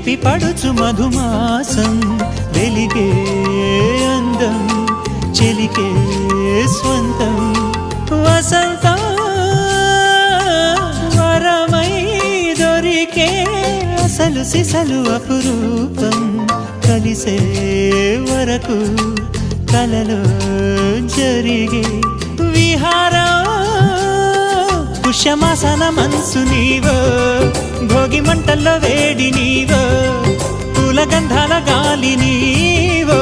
చిలిపి పడుచు మధుమాసం వెలిగే అందం చెలికే స్వంతం వసంతం వరమై దొరికే అసలు సిసలు అపురూపం కలిసే వరకు కలలో జరిగే విహారం పుష్యమాసన మనసు నీవో భోగి మంటల్లో వేడి నీవో పూల గంధాల గాలి నీవో